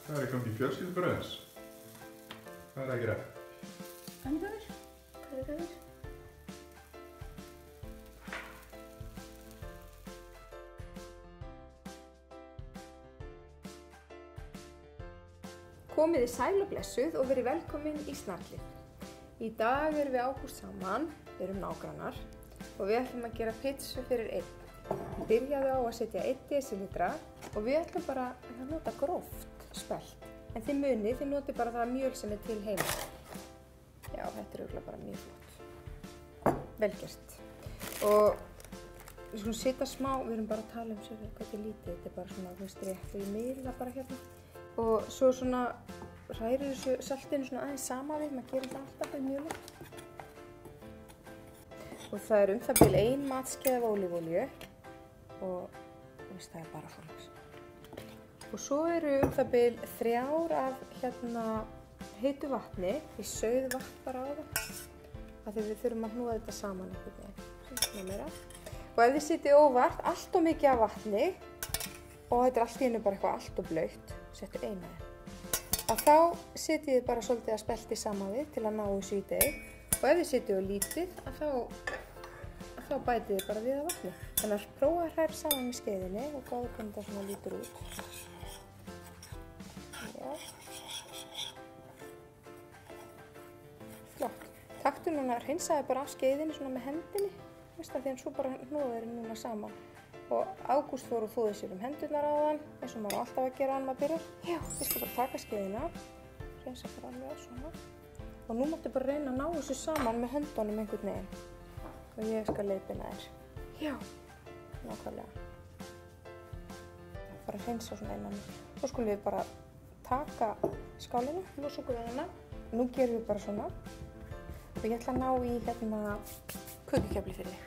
Hvað er í gangi fjölskyldubrauðs? Hvað er að gera? Pönnukökur? Pönnukökur? Komið þið sæl og blessuð og verið velkomin í Snarlið. Í dag erum við Ágúst saman, við erum nágrannar og við ætlum að gera pizzu fyrir einn. Við byrjaði á að setja 1 decilitra og við ætlum bara að nota gróft spelt. En þið munið, þið notið bara það mjöl sem er til heima. Já, þetta er örugglega bara mjög flott. Vel gert. Og við skulum setja smá, við erum bara að tala sér hvað þetta er lítið. Þetta er bara svona, þú veist, rétt og ég miðla bara hérna. Og svo svona hrærir þessu saltinu svona aðeins sama við, maður gerir þetta alltaf með mjöli. Og það er það bil 1 matskeið af ólífólíu og það er bara svona. Og svo eru það bil 3 af heitu vatni, ég sauð vatn bara á það, af því við þurfum að hnúa þetta saman einhvern veginn. Og ef þið sitið óvart allt of mikið af vatni og þetta er allt í einu bara eitthvað allt of blautt, settu eina að þá setjið þið bara svolítið að spelti saman við til að ná þessu í deg og ef þið setjið á lítið að þá bætið þið bara við að vatni. Þannig að prófa að hræra saman með skeiðinni og gáðu hvernig það svona lítur út. Já. Flott. Taktu núna, hreinsaði bara af skeiðinni svona með hendinni, veist það, því en svo bara hnúða þeir núna saman. Og Ágúst fór og þvoði sér hendurnar áðan, eins og maður alltaf að gera hann maður byrjar. Já, ég skal bara taka skeiðina, hreinsa bara alveg svona. Og nú máttu bara reyna að ná þessu saman með höndunum einhvern veginn. Og ég skal leiðbeina þér. Já, nákvæmlega. Bara hreinsa svona innan. Svo skulum við bara taka skálina, losa okkur hana. Nú gerum við bara svona. Og ég ætla að ná í kökukefli fyrir þig.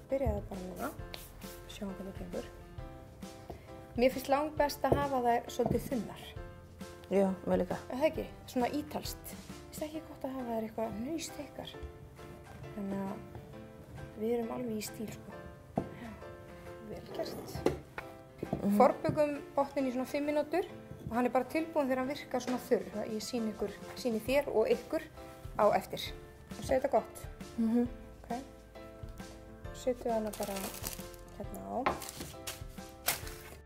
Byrjaði bara núna, sjáum hvernig það gengur. Mér finnst langbest að hafa þær svolítið þunnar. Já, mér líka. Er það ekki? Svona ítalskt. Finnst ekki gott að hafa þær eitthvað hnausþykkar. Þannig að við erum alveg í stíl, sko. Já, vel gert. Forbökum botninn í svona 5 mínútur og hann er bara tilbúinn þegar hann virkar svona þurr. Ég sýni þér og ykkur á eftir. Og segja þetta gott. Okay. Setjum við hana bara hérna á.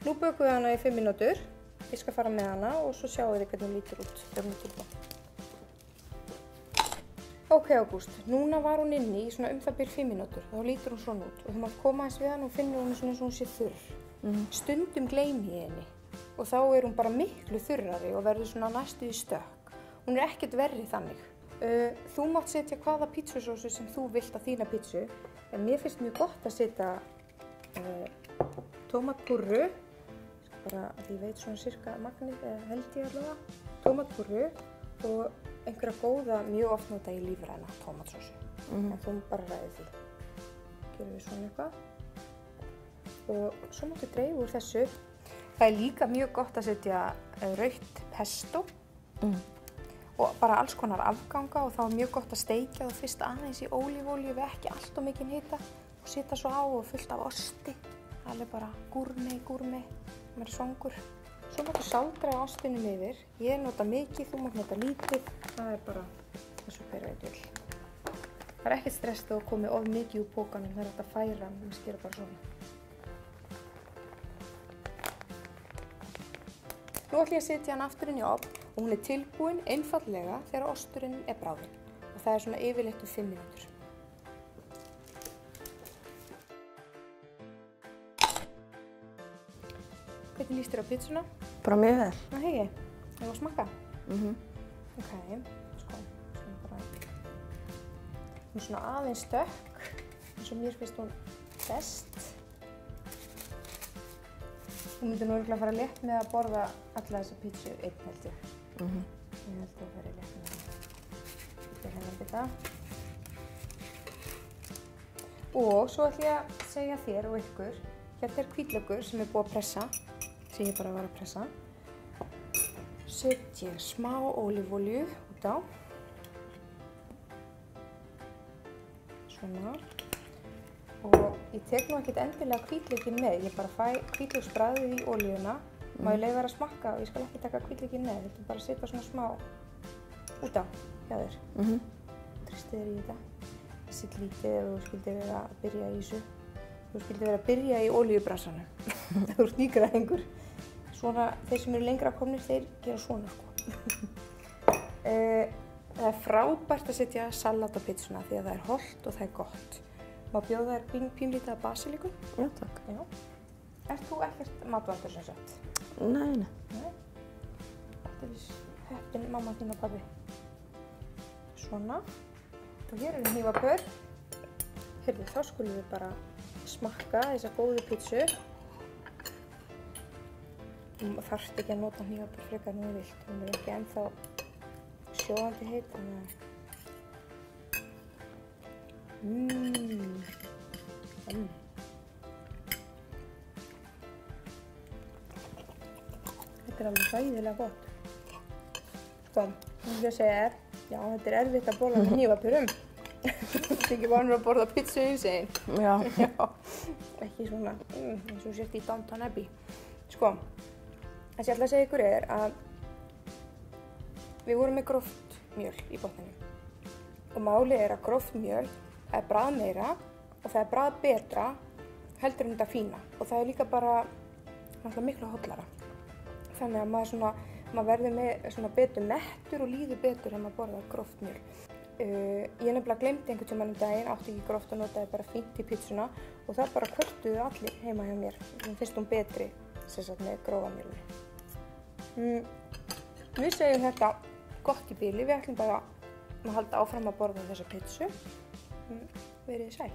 Nú bökum við hana í 5 mínútur. Ég skal fara með hana og svo sjáum við hvernig hún lítur út þegar hún er tilbúin. Ok, Ágúst, núna var hún inni í svona það bil 5 mínútur og þá lítur hún svona út. Og þú mátt koma aðeins við hana og finnur hún svona eins og hún sé þurr. Stundum gleymi ég henni og þá er hún bara miklu þurrari og verður svona næstu í stökk. Hún er ekkert verri þannig. Þú mátt setja hvaða pítsusósu sem þú vilt á þína pítsu. En mér finnst mjög gott að setja tómatpúrru, bara að ég veit svona sirka magnið, held ég allavega, tómatpúrru og einhverja góða, mjög oft nota ég lífræna tómatsósu. En þú bara ræðir því. Gerum við svona eitthvað. Og svo máttu dreifa úr þessu. Það er líka mjög gott að setja rautt pesto. Og bara alls konar afganga og þá er mjög gott að steikja það fyrst aðeins í ólífólíu við ekki allt of mikinn hita og setja svo á og fullt af osti. Það er bara gúrmei, maður er svangur. Svo máttu sáldraða ostinum yfir. Ég nota mikið, þú mátt nota lítið. Það er bara þessu hver veit vil. Það er ekkert stress þegar þú komið of mikið úr pókanum, það er hægt að færa hann, við skera bara svona. Nú ætlum ég að setja hann aftur inn í ofn og hún er tilbúin einfaldlega þegar osturinn er bráðinn. Og það er svona yfirleitt 5 mínútur. Hvernig líst þér á pizzuna? Bara mjög vel. Það hegi, það var að smakka? Ok, sko, bara... Hún er svona aðeins stökk, eins og mér finnst hún best. Þú myndir nú örugglega fara létt með að borða alla þessa pizzu einn, held ég. Ég held að það fari létt með það. Þetta er hennar bita. Og svo ætlum ég að segja þér og ykkur, hérna er hvítlaukur sem er búið að pressa, sem ég bara var að pressa. Set ég smá ólífólíu út á. svona. Og ég tek nú ekkert endilega hvítlaukinn með, ég bara fæ hvítlauksbragðið í olíuna. Má ég leyfa þér að smakka og ég skal ekki taka hvítlaukinn með, þetta bara setja svona smá út á hjá þér. Tristið þér í þetta. Sitt lítið ef þú skildir vera að byrja í þessu. Þú skildir vera að byrja í olíubransanum. Ef þú ert nýgræðingur. Svona, þeir sem eru lengra komnir, þeir gera svona sko. Það er frábært að setja salat á pizzuna því að það er hollt og það er gott. Má bjóða þér pínlítið af basilíku? Já, takk. Já. Ert þú ekkert matvandur sem sagt? Nei. Nei. Þetta er heppin mamma þín og pabbi. Svona. Og hér eru hnífapör. Heyrðu, þá skulum við bara smakka þessa góðu pizzu. Þú þarft ekki að nota hnífapör frekar nú vilt. Hún er ekki ennþá sjóðandi heit, þannig að Þetta er alveg hræðilega gott. Sko, ég vil segja þér, já, þetta er erfitt að borða með hnífapörum. Þú ert ekki vanur að borða pizzu eins einn. Já. Já, ekki svona, eins og sért í Downton Abbey. Sko, það sem ég ætla að segja ykkur er að við vorum með gróft mjöl í botninum. Og málið er að gróft mjöl er bragð meira og það er bragð betra heldur en þetta fína. Og það er líka bara náttúrulega miklu hollara. Þannig að maður verður með svona betur mettur og líður betur ef maður borðar gróft mjöl. Ég nefnilega gleymdi einhvern tímann daginn, átti ekki gróft og notaði bara fínt í pizzuna og það bara kvörtuðu allir heima hjá mér. Mér finnst hún betri sem sagt með grófa mjölni. Við segjum þetta gott í bili, við ætlum bara að halda áfram að borða þessa pizzu. Verið sæl.